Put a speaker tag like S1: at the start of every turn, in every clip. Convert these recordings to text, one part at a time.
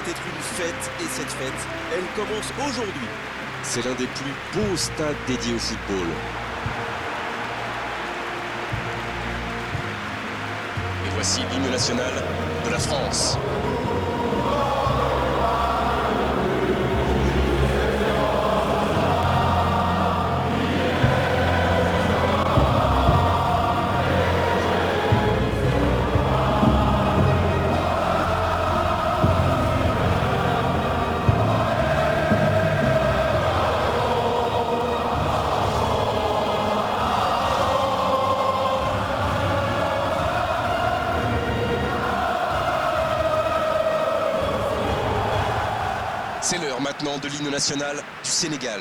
S1: être une fête et cette fête, elle commence aujourd'hui.
S2: C'est l'un des plus beaux stades dédiés au football. Et voici l'hymne national de la France. C'est l'heure maintenant de l'hymne national du Sénégal.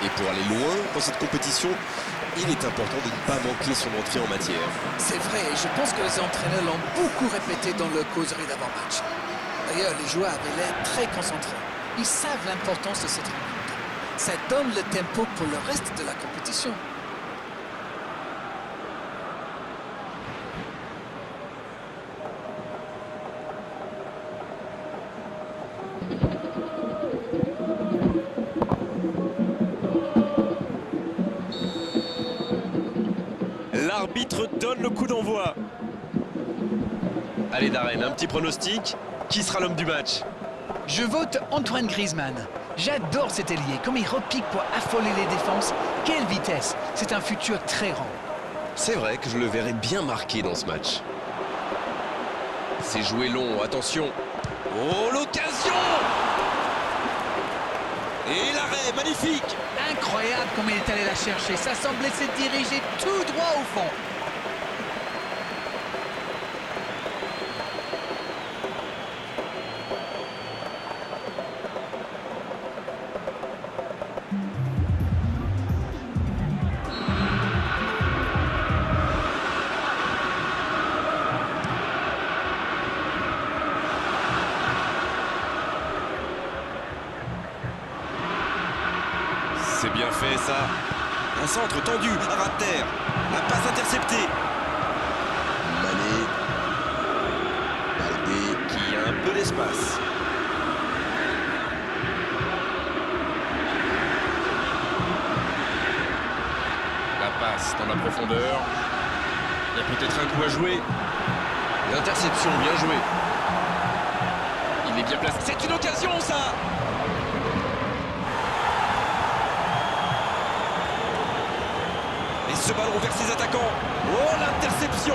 S2: Et pour aller loin dans cette compétition, il est important de ne pas manquer son entrée en matière.
S3: C'est vrai, je pense que les entraîneurs l'ont beaucoup répété dans leur causerie d'avant-match. D'ailleurs, les joueurs avaient l'air très concentrés. Ils savent l'importance de cette rencontre. Ça donne le tempo pour le reste de la compétition.
S1: L'arbitre donne le coup d'envoi.
S2: Allez Darren, un petit pronostic. Qui sera l'homme du match?
S3: Je vote Antoine Griezmann. J'adore cet ailier, comme il repique pour affoler les défenses. Quelle vitesse! C'est un futur très grand.
S2: C'est vrai que je le verrai bien marqué dans ce match. C'est joué long, attention. Oh, l'occasion!
S1: Et l'arrêt, magnifique!
S3: Incroyable comme il est allé la chercher. Ça semblait se diriger tout droit au fond.
S2: C'est bien fait ça.
S1: Un centre tendu, à ras de terre. La passe interceptée.
S2: Mané. Baldé.
S1: Qui a un peu d'espace.
S2: La passe dans la profondeur. Il y a peut-être un coup à jouer. L'interception, bien joué. Il est bien placé.
S1: C'est une occasion, ça! Et ce ballon vers ses attaquants. Oh, l'interception!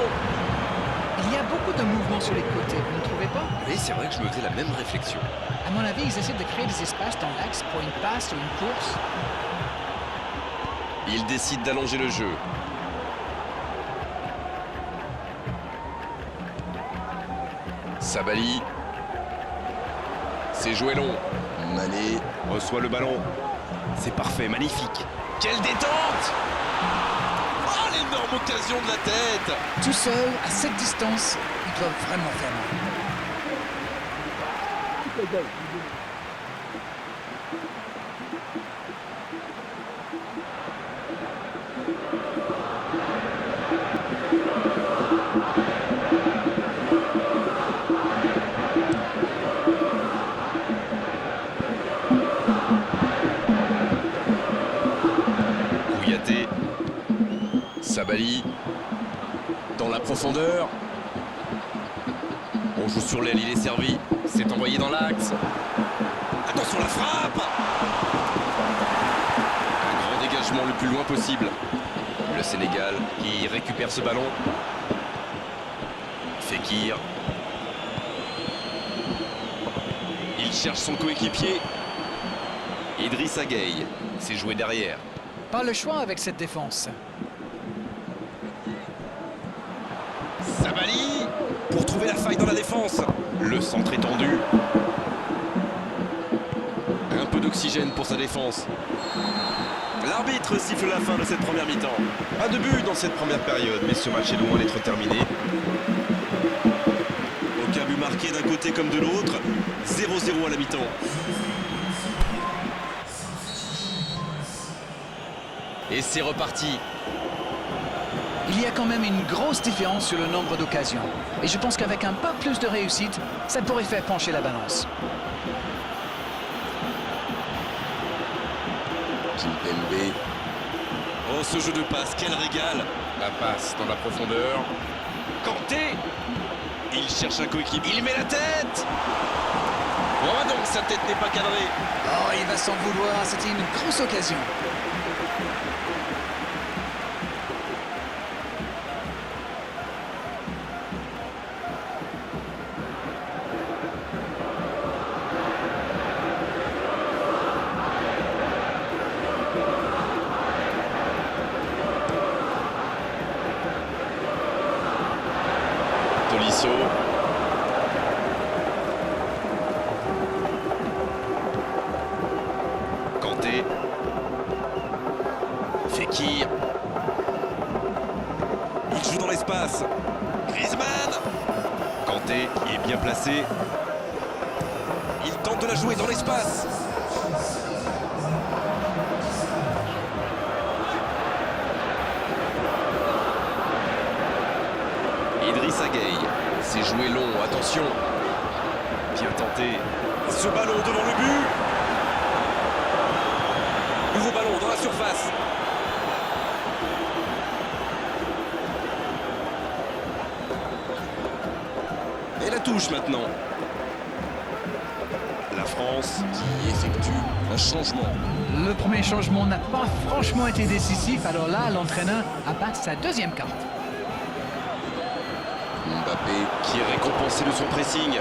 S3: Il y a beaucoup de mouvements sur les côtés, vous ne trouvez pas?
S2: Oui, c'est vrai que je me faisais la même réflexion.
S3: À mon avis, ils essaient de créer des espaces dans l'axe pour une passe ou une course.
S2: Il décide d'allonger le jeu. Sabali. C'est joué long. Mané reçoit le ballon. C'est parfait, magnifique. Quelle détente!
S1: Oh, l'énorme occasion de la tête!
S3: Tout seul, à cette distance, ils doivent vraiment faire mal.
S2: Kouyaté. Sabali. Dans la profondeur. On joue sur l'aile, il est servi. C'est envoyé dans l'axe.
S1: Attention, la frappe!
S2: Un grand dégagement le plus loin possible. Le Sénégal qui récupère ce ballon. Fekir. Il cherche son coéquipier. Idrissa Gueye, c'est joué derrière.
S3: Pas le choix avec cette défense.
S2: Sabali,
S1: Pour trouver la faille dans la défense.
S2: le centre est tendu. Un peu d'oxygène pour sa défense.
S1: L'arbitre siffle la fin de cette première mi-temps.
S2: Pas de but dans cette première période, mais ce match est loin d'être terminé.
S1: Aucun but marqué d'un côté comme de l'autre. 0-0 à la mi-temps.
S2: Et c'est reparti.
S3: Il y a quand même une grosse différence sur le nombre d'occasions. Et je pense qu'avec un pas plus de réussite, ça pourrait faire pencher la balance.
S2: Kimpembe,
S1: Oh, ce jeu de passe, quel régal.
S2: la passe dans la profondeur.
S1: Kanté. Il cherche un coéquipier. Il met la tête.
S2: Oh donc sa tête n'est pas cadrée.
S3: Oh, il va s'en vouloir, c'était une grosse occasion.
S2: Tolisso. Kanté. Fekir.
S1: Il joue dans l'espace. Griezmann.
S2: Kanté qui est bien placé.
S1: Il tente de la jouer dans l'espace.
S2: Idrissa Gueye. C'est joué long, attention. Bien tenté.
S1: Ce ballon devant le but. Nouveau ballon dans la surface. Et la touche maintenant. La France qui effectue un changement.
S3: Le premier changement n'a pas franchement été décisif, alors là, l'entraîneur abat sa deuxième carte.
S2: Mbappé qui est récompensé de son pressing.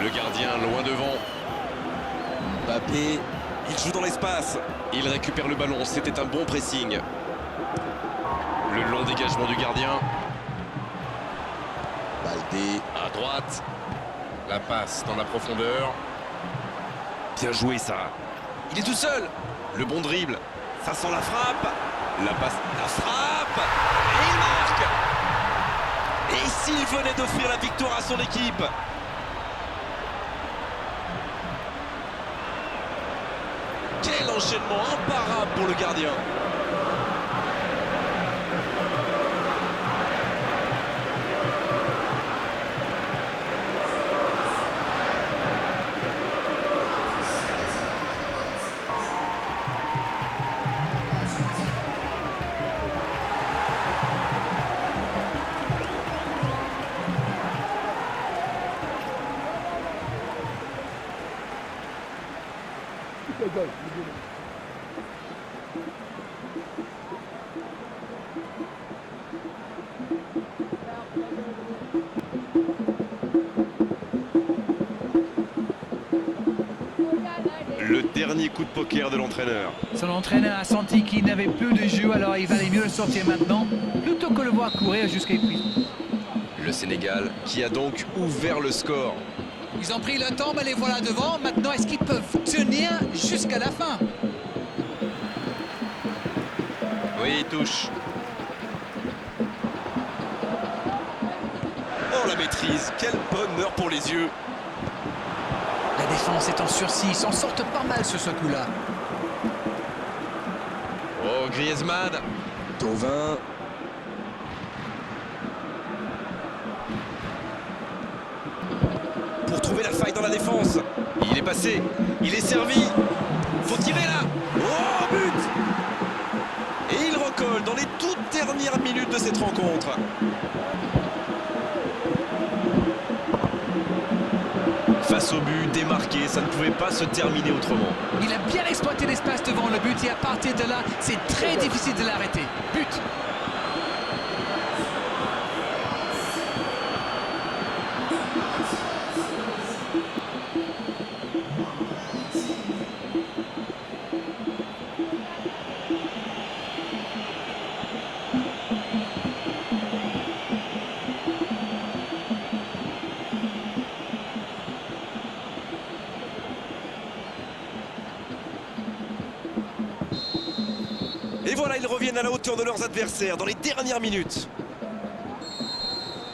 S2: Le gardien loin devant.
S1: Mbappé, il joue dans l'espace.
S2: Il récupère le ballon, c'était un bon pressing. Le long dégagement du gardien.
S1: Baldé,
S2: À droite. La passe dans la profondeur.
S1: bien joué ça.
S2: Il est tout seul. Le bon dribble.
S1: Ça sent la frappe.
S2: La passe.
S1: La frappe. Et il marque. Et s'il venait d'offrir la victoire à son équipe. Quel enchaînement imparable pour le gardien.
S2: Le dernier coup de poker de l'entraîneur.
S3: Son entraîneur a senti qu'il n'avait plus de jeu, alors il valait mieux le sortir maintenant, plutôt que le voir courir jusqu'à épuisement.
S2: Le Sénégal qui a donc ouvert le score.
S3: Ils ont pris le temps, mais les voilà devant. Maintenant, est-ce qu'ils peuvent tenir jusqu'à la fin?
S2: Oui, il touche.
S1: Oh la maîtrise, quel bonheur pour les yeux.
S3: La défense est en sursis, ils s'en sortent pas mal sur ce coup-là.
S2: Oh, Griezmann.
S1: Thauvin. Pour trouver la faille dans la défense.
S2: Il est passé. Il est servi.
S1: Faut tirer là. Oh, but. Et il recolle dans les toutes dernières minutes de cette rencontre.
S2: Face au but, démarqué, ça ne pouvait pas se terminer autrement.
S3: Il a bien exploité l'espace devant le but et à partir de là, c'est très difficile de l'arrêter. But.
S1: Et voilà, ils reviennent à la hauteur de leurs adversaires dans les dernières minutes.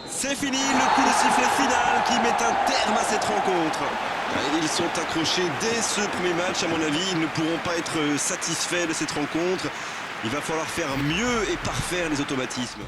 S1: C'est fini, le coup de sifflet final qui met un terme à cette rencontre. Ils sont accrochés dès ce premier match, à mon avis. Ils ne pourront pas être satisfaits de cette rencontre. Il va falloir faire mieux et parfaire les automatismes.